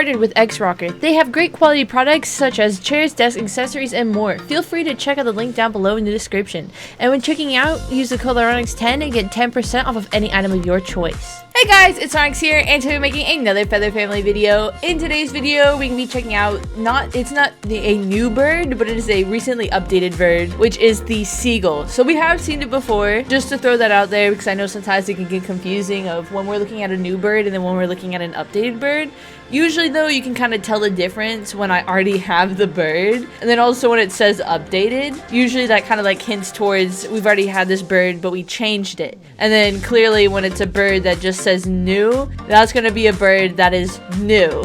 partnered with X-Rocker. They have great quality products such as chairs, desks, accessories, and more. Feel free to check out the link down below in the description. And when checking out, use the code Lyronyx 10 and get 10% off of any item of your choice. Hey guys, it's Lyronyx here, and today we're making another Feather Family video. In today's video, we can be checking out, it's not a new bird, but it is a recently updated bird, which is the seagull. So we have seen it before, just to throw that out there, because I know sometimes it can get confusing of when we're looking at a new bird and then when we're looking at an updated bird. Usually though, you can kind of tell the difference when I already have the bird, and then also when it says updated. Usually that kind of like hints towards we've already had this bird but we changed it. And then clearly when it's a bird that just says new, that's going to be a bird that is new.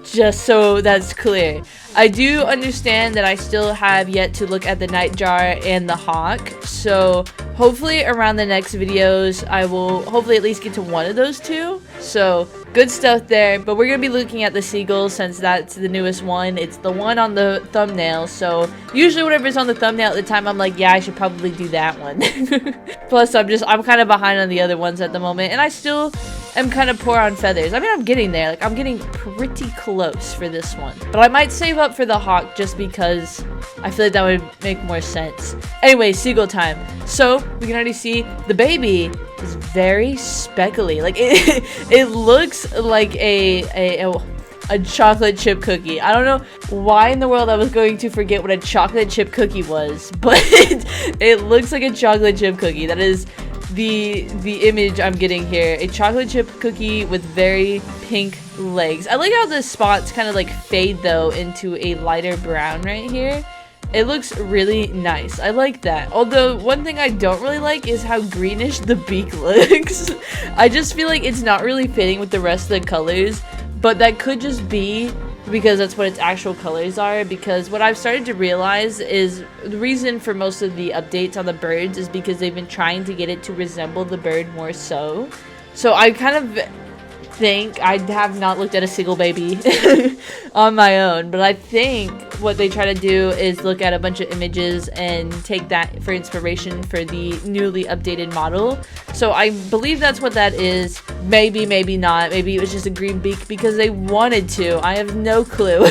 Just so that's clear. I do understand that I still have yet to look at the nightjar and the hawk, so hopefully around the next videos I will hopefully at least get to one of those two. So good stuff there, but we're gonna be looking at the seagull since that's the newest one. It's the one on the thumbnail, so usually whatever's on the thumbnail at the time I'm like, yeah, I should probably do that one. Plus I'm kind of behind on the other ones at the moment, and I still am kind of poor on feathers. I mean, I'm getting there. Like, I'm getting pretty close for this one. But I might save up for the hawk just because I feel like that would make more sense. Anyway, seagull time. So, we can already see the baby is very speckly. Like, it looks like a chocolate chip cookie. I don't know why in the world I was going to forget what a chocolate chip cookie was, but it looks like a chocolate chip cookie. That is the image I'm getting here. A chocolate chip cookie with very pink legs. I like how the spots kind of like fade though into a lighter brown right here. It looks really nice. I like that. Although one thing I don't really like is how greenish the beak looks. I just feel like it's not really fitting with the rest of the colors, but that could just be because that's what its actual colors are. Because what I've started to realize is the reason for most of the updates on the birds is because they've been trying to get it to resemble the bird more so. So I kind of think I have not looked at a single baby on my own, but I think what they try to do is look at a bunch of images and take that for inspiration for the newly updated model. So I believe that's what that is. Maybe, maybe not. Maybe it was just a green beak because they wanted to. I have no clue.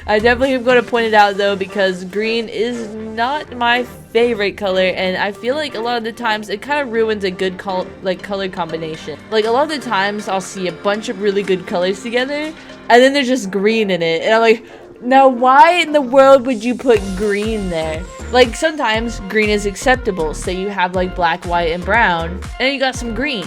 I definitely am going to point it out though, because green is not my favorite color, and I feel like a lot of the times it kind of ruins a good color combination. Like a lot of the times I'll see a bunch of really good colors together and then there's just green in it, and I'm like, now why in the world would you put green there? Like sometimes green is acceptable. Say you have like black, white, and brown, and you got some green.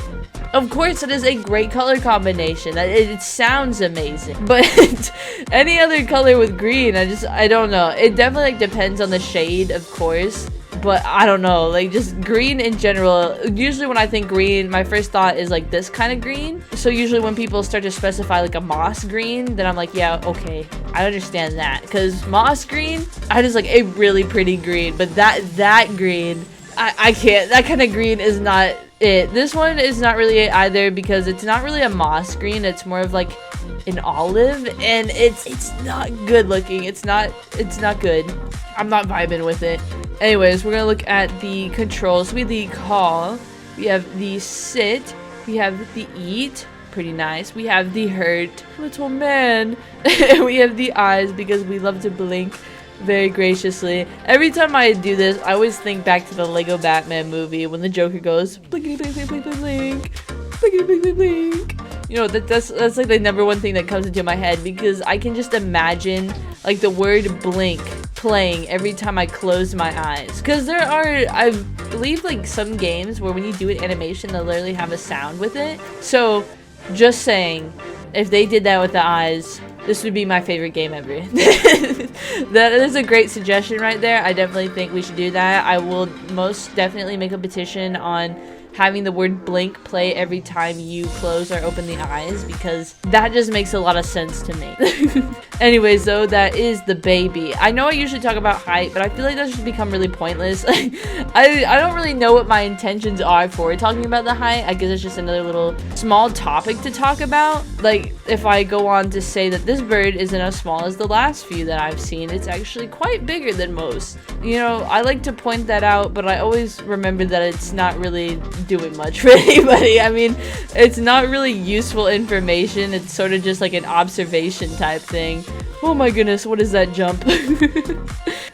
Of course, it is a great color combination. It sounds amazing. But any other color with green, I don't know. It definitely like depends on the shade, of course. But I don't know, like just green in general. Usually when I think green, my first thought is like this kind of green. So usually when people start to specify like a moss green, then I'm like, yeah, okay, I understand that. Because moss green, I just like a really pretty green. But that green, I can't. That kind of green is not it. This one is not really it either, because it's not really a moss green. It's more of like an olive, and it's not good looking. It's not good. I'm not vibing with it. Anyways, we're gonna look at the controls. We have the call, we have the sit, we have the eat, pretty nice. We have the hurt, little man. We have the eyes because we love to blink very graciously. Every time I do this, I always think back to the Lego Batman movie when the Joker goes blinkety blink blink blink blink blink, blinkety blink blink blink. You know, that's like the number one thing that comes into my head, because I can just imagine like the word blink playing every time I close my eyes. Because there are, I believe, like some games where when you do an animation, they'll literally have a sound with it. So just saying, if they did that with the eyes, this would be my favorite game ever. That is a great suggestion right there. I definitely think we should do that. I will most definitely make a petition on having the word blink play every time you close or open the eyes, because that just makes a lot of sense to me. Anyways though, that is the baby. I know I usually talk about height, but I feel like that's just become really pointless. I don't really know what my intentions are for talking about the height. I guess it's just another little small topic to talk about. Like if I go on to say that this bird isn't as small as the last few that I've seen, it's actually quite bigger than most. You know, I like to point that out, but I always remember that it's not really doing much for anybody. I mean, it's not really useful information. It's sort of just like an observation type thing. Oh my goodness, what is that jump?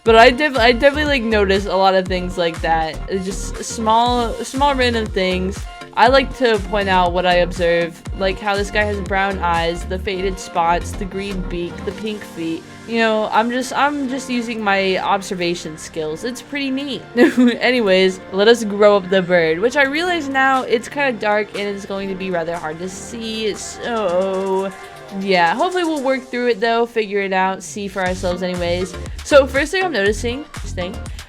But I definitely like notice a lot of things like that. It's just small random things. I like to point out what I observe, like how this guy has brown eyes, the faded spots, the green beak, the pink feet. You know, I'm just using my observation skills. It's pretty neat. Anyways, let us grow up the bird, which I realize now it's kind of dark and it's going to be rather hard to see. So yeah, hopefully we'll work through it though, figure it out, see for ourselves anyways. So first thing I'm noticing,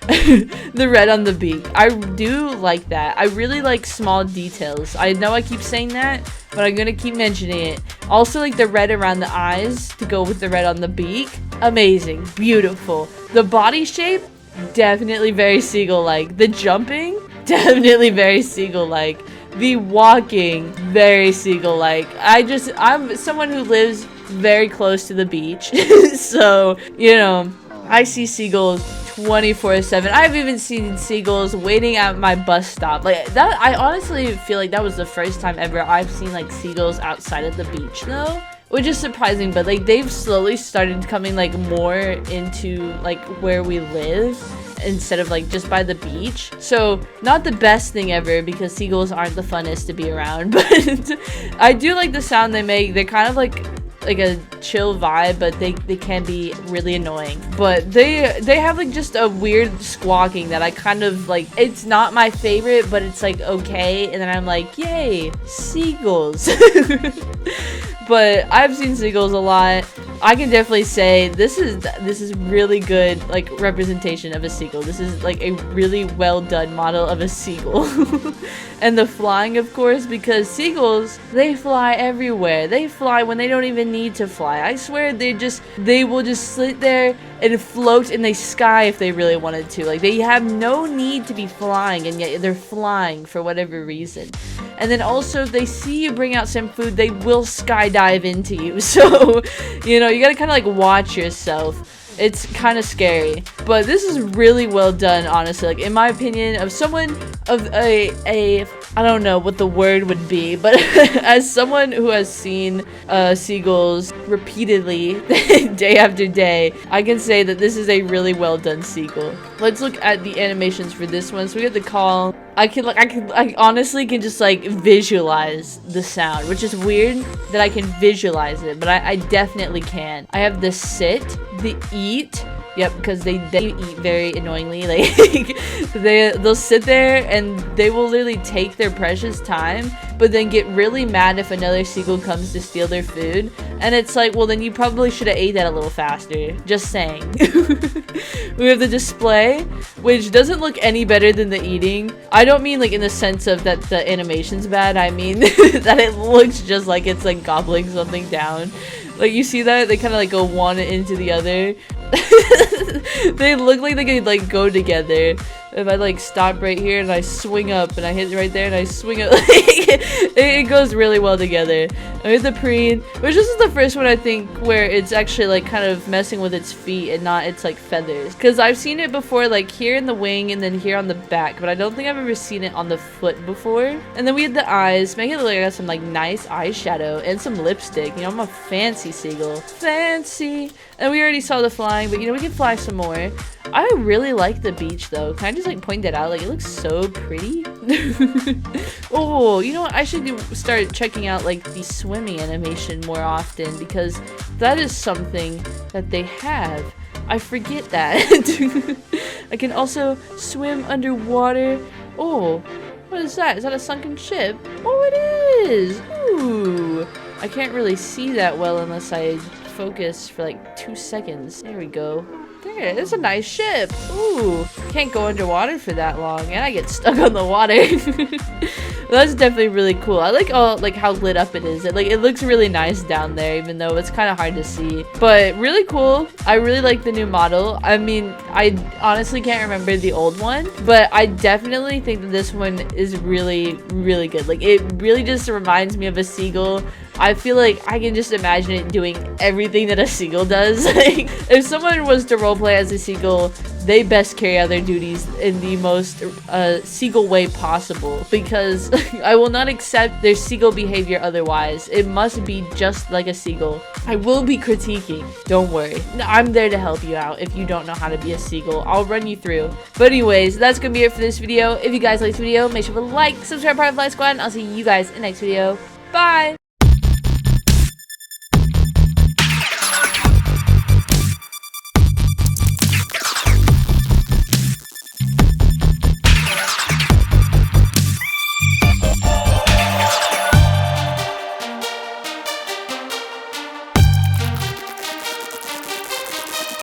the red on the beak. I do like that. I really like small details. I know I keep saying that, but I'm gonna keep mentioning it. Also like the red around the eyes to go with the red on the beak. Amazing, beautiful. The body shape, definitely very seagull-like. The jumping, definitely very seagull-like. The walking, very seagull-like. I'm someone who lives very close to the beach. So, you know, I see seagulls 24/7. I've even seen seagulls waiting at my bus stop. Like that, I honestly feel like that was the first time ever I've seen like seagulls outside of the beach though. Which is surprising, but like they've slowly started coming like more into like where we live instead of like just by the beach. So not the best thing ever because seagulls aren't the funnest to be around, but I do like the sound they make. They're kind of like a chill vibe, but they can be really annoying. But they have like just a weird squawking that I kind of like. It's not my favorite, but it's like okay, and then I'm like, yay, seagulls. But I've seen seagulls a lot. I can definitely say this is really good like representation of a seagull. This is like a really well done model of a seagull. And the flying, of course, because seagulls, they fly everywhere. They fly when they don't even need to fly. I swear they will just sit there and float in the sky if they really wanted to. Like they have no need to be flying, and yet they're flying for whatever reason. And then also if they see you bring out some food, they will skydive into you. So, you know, you gotta kind of like watch yourself. It's kind of scary, but this is really well done, honestly. Like in my opinion, of someone of a I don't know what the word would be, but as someone who has seen seagulls repeatedly day after day, I can say that this is a really well done seagull. Let's look at the animations for this one. So we have the call. I honestly can just like visualize the sound, which is weird that I can visualize it, but I definitely can. I have the sit, the eat. Yep, because they eat very annoyingly. Like they'll sit there and they will literally take their precious time, but then get really mad if another seagull comes to steal their food. And it's like, well, then you probably should have ate that a little faster. Just saying. We have the display, which doesn't look any better than the eating. I don't mean like in the sense of that the animation's bad. I mean that it looks just like it's like gobbling something down. Like you see that? They kind of like go one into the other. They look like they could like go together. If I like stop right here and I swing up and I hit right there and I swing up, it goes really well together. I have the preen, which this is the first one I think where it's actually like kind of messing with its feet and not its like feathers. Because I've seen it before like here in the wing and then here on the back, but I don't think I've ever seen it on the foot before. And then we have the eyes, make it look like I got some like nice eyeshadow and some lipstick. You know, I'm a fancy seagull. Fancy. And we already saw the flying, but you know, we can fly some more. I really like the beach though. Can I just like point that out? Like it looks so pretty. Oh, you know what? I should start checking out like the swimming animation more often because that is something that they have. I forget that. I can also swim underwater. Oh, what is that? Is that a sunken ship? Oh, it is. Ooh, I can't really see that well unless I focus for like 2 seconds. There we go. There, it's a nice ship. Ooh, can't go underwater for that long, and I get stuck on the water. That's definitely really cool. I like all like how lit up it is. It looks really nice down there, even though it's kind of hard to see. But really cool. I really like the new model. I mean, I honestly can't remember the old one, but I definitely think that this one is really, really good. Like it really just reminds me of a seagull. I feel like I can just imagine it doing everything that a seagull does. Like, if someone was to roleplay as a seagull, they best carry out their duties in the most seagull way possible, because I will not accept their seagull behavior otherwise. It must be just like a seagull. I will be critiquing, don't worry. I'm there to help you out if you don't know how to be a seagull. I'll run you through. But anyways, that's gonna be it for this video. If you guys liked the video, make sure to like, subscribe, part of Light Squad, and I'll see you guys in the next video. Bye!